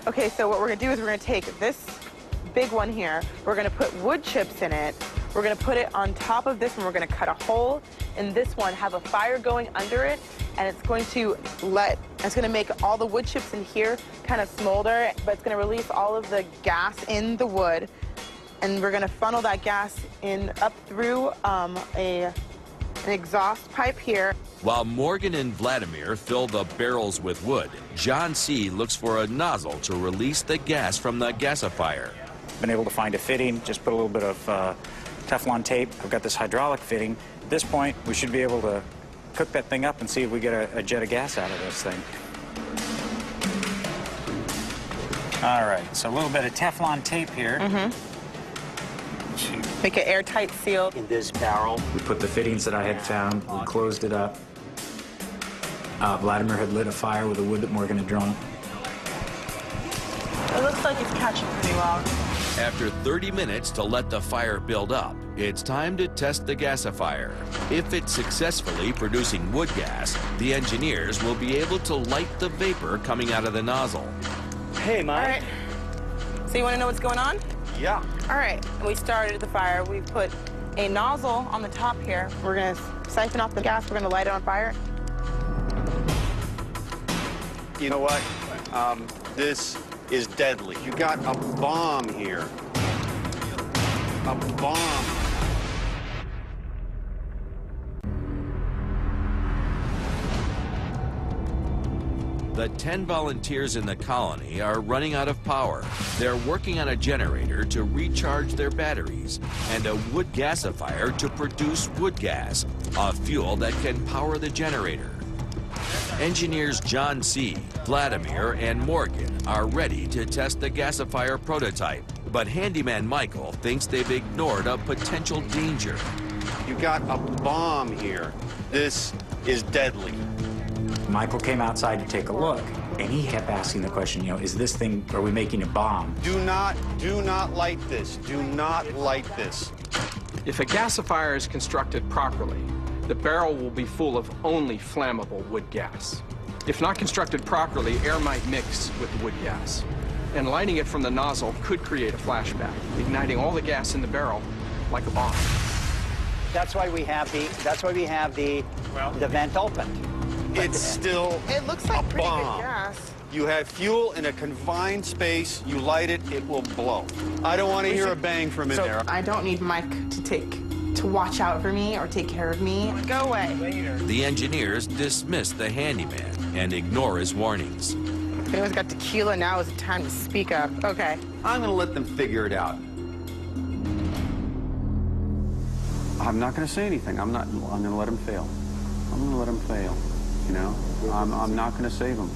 Okay, so what we're gonna do is we're gonna take this big one here, we're gonna put wood chips in it, we're gonna put it on top of this, and we're gonna cut a hole in this one, have a fire going under it, and it's gonna make all the wood chips in here kind of smolder, but it's gonna release all of the gas in the wood, and we're gonna funnel that gas in up through an exhaust pipe here. While Morgan and Vladimir fill the barrels with wood, John C. looks for a nozzle to release the gas from the gasifier. Been able to find a fitting, just put a little bit of Teflon tape. I've got this hydraulic fitting. At this point, we should be able to cook that thing up and see if we get a jet of gas out of this thing. All right, so a little bit of Teflon tape here. Make it airtight seal. In this barrel, We put the fittings that I had found, we closed it up. Vladimir had lit a fire with the wood that Morgan had drawn. It looks like it's catching pretty well. After 30 minutes to let the fire build up, it's time to test the gasifier. If it's successfully producing wood gas, the engineers will be able to light the vapor coming out of the nozzle. hey, Mike. All right. So you want to know what's going on? Yeah. All right. We started the fire. We put a nozzle on the top here. We're going to siphon off the gas. We're going to light it on fire. You know what? This is deadly. You got a bomb here. A bomb. The 10 volunteers in the colony are running out of power. They're working on a generator to recharge their batteries and a wood gasifier to produce wood gas, a fuel that can power the generator. Engineers John C., Vladimir, and Morgan are ready to test the gasifier prototype, but handyman Michael thinks they've ignored a potential danger. You got a bomb here. This is deadly. Michael came outside to take a look, and he kept asking the question, is this thing, are we making a bomb? Do not light this. Do not light this. If a gasifier is constructed properly, the barrel will be full of only flammable wood gas. If not constructed properly, air might mix with the wood gas, and lighting it from the nozzle could create a flashback, igniting all the gas in the barrel like a bomb. That's why we have the vent opened. It's still It looks like a pretty bomb. good gas. You have fuel in a confined space. You light it, it will blow. I don't want to hear a bang from in there. I don't need Mike to watch out for me or take care of me. Go away. The engineers dismiss the handyman and ignore his warnings. If anyone's got tequila, now is the time to speak up. Okay. I'm going to let them figure it out. I'm not going to say anything. I'm going to let them fail. I'm going to let them fail. I'm not going to save them.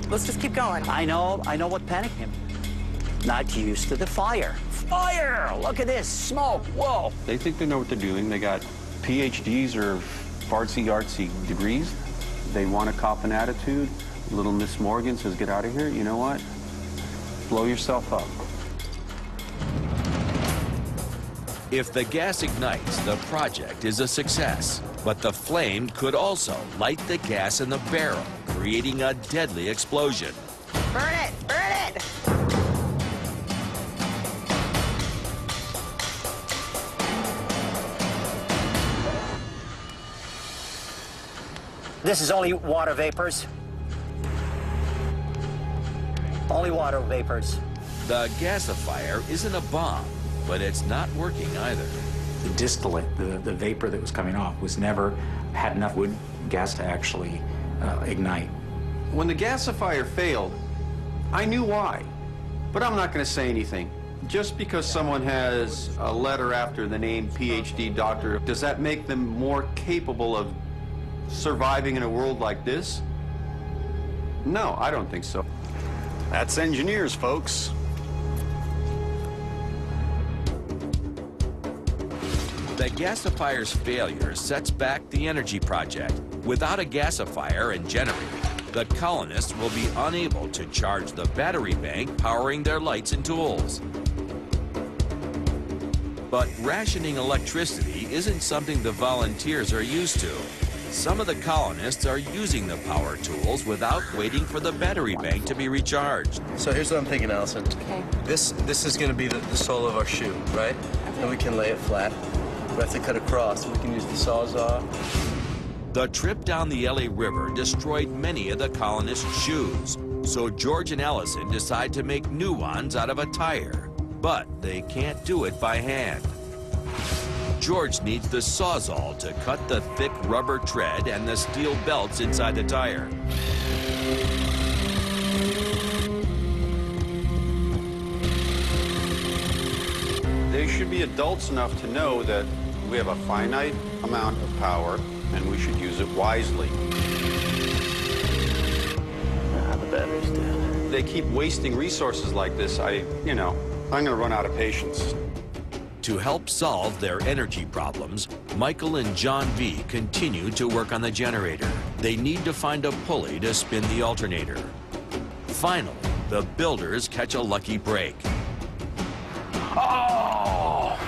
Let's just keep going. I know what panicked him. Not used to the fire. Fire! Look at this, smoke, whoa. They think they know what they're doing. They got PhDs or fartsy-artsy degrees. They want to cop an attitude. Little Miss Morgan says, get out of here. You know what? Blow yourself up. If the gas ignites, the project is a success. But the flame could also light the gas in the barrel, creating a deadly explosion. Burn it! Burn it! This is only water vapors. Only water vapors. The gasifier isn't a bomb, but it's not working either. The distillate, the vapor that was coming off, never had enough wood gas to actually ignite. When the gasifier failed, I knew why. But I'm not going to say anything. Just because someone has a letter after the name PhD doctor, does that make them more capable of surviving in a world like this? No, I don't think so. That's engineers, folks. The gasifier's failure sets back the energy project. Without a gasifier and generator, the colonists will be unable to charge the battery bank powering their lights and tools. But rationing electricity isn't something the volunteers are used to. Some of the colonists are using the power tools without waiting for the battery bank to be recharged. So here's what I'm thinking, Allison. Okay. This is going to be the sole of our shoe, right? And we can lay it flat. We have to cut across. We can use the Sawzall. The trip down the LA River destroyed many of the colonists' shoes, so George and Allison decide to make new ones out of a tire. But they can't do it by hand. George needs the Sawzall to cut the thick rubber tread and the steel belts inside the tire. They should be adults enough to know that we have a finite amount of power and we should use it wisely. The battery's dead. They keep wasting resources like this. I'm going to run out of patience. To help solve their energy problems, Michael and John V continue to work on the generator. They need to find a pulley to spin the alternator. Finally, the builders catch a lucky break. Oh!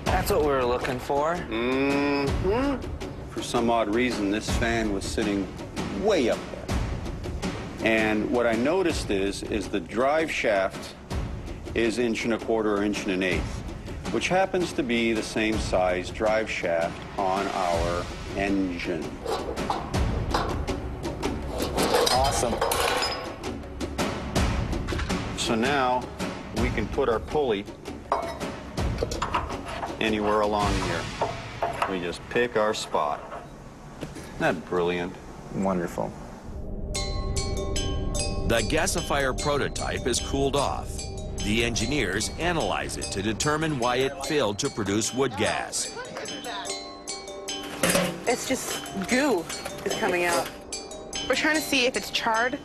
That's what we were looking for. Mm-hmm. For some odd reason, this fan was sitting way up there. And what I noticed is the drive shaft is 1 1/4 or 1 1/8, which happens to be the same size drive shaft on our engine. Awesome. So now we can put our pulley anywhere along here. We just pick our spot. Isn't that brilliant? Wonderful. The gasifier prototype is cooled off. The engineers analyze it to determine why it failed to produce wood gas. It's just goo is coming out. We're trying to see if it's charred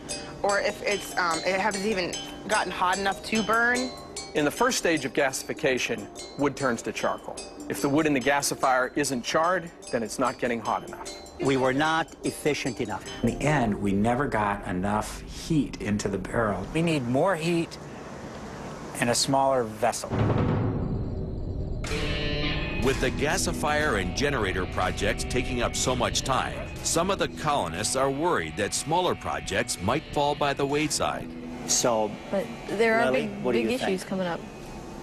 or if it's it hasn't even gotten hot enough to burn. In the first stage of gasification, wood turns to charcoal. If the wood in the gasifier isn't charred, then it's not getting hot enough. We were not efficient enough. In the end, we never got enough heat into the barrel. We need more heat in a smaller vessel. With the gasifier and generator projects taking up so much time, some of the colonists are worried that smaller projects might fall by the wayside. So, But there are Lily, what do big you issues think? coming up.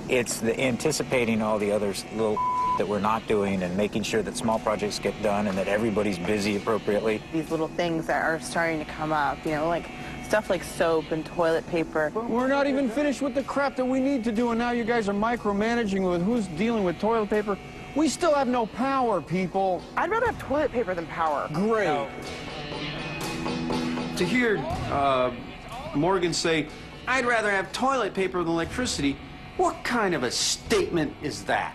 It's the anticipating all the other little that we're not doing and making sure that small projects get done and that everybody's busy appropriately. These little things that are starting to come up, like stuff like soap and toilet paper. We're not even finished with the crap that we need to do, and now you guys are micromanaging with who's dealing with toilet paper. We still have no power, people. I'd rather have toilet paper than power. Great. To hear Morgan say, I'd rather have toilet paper than electricity, what kind of a statement is that?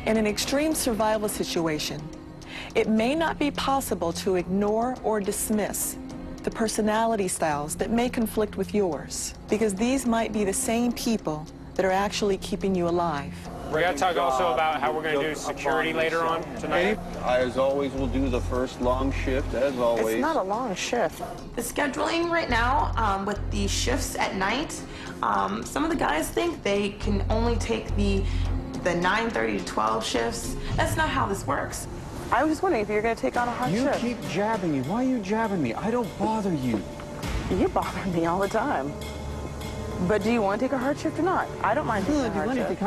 In an extreme survival situation, it may not be possible to ignore or dismiss the personality styles that may conflict with yours, because these might be the same people that are actually keeping you alive. We're going to talk also about how we're going to do security later on tonight. I, as always, will do the first long shift, as always. It's not a long shift. The scheduling right now with the shifts at night, some of the guys think they can only take the 9:30 to 12 shifts. That's not how this works. I was just wondering if you're going to take on a hard shift. You keep jabbing me. Why are you jabbing me? I don't bother you. You bother me all the time. But do you want to take a hard shift or not? I don't mind taking a hard shift.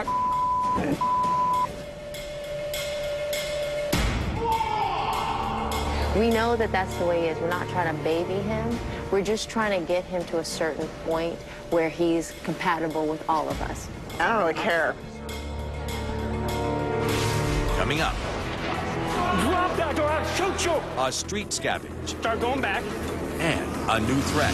We know that that's the way he is. We're not trying to baby him. We're just trying to get him to a certain point where he's compatible with all of us. I don't really care. Coming up, Drop that or I'll shoot you! a street scavenge Start going back. and a new threat.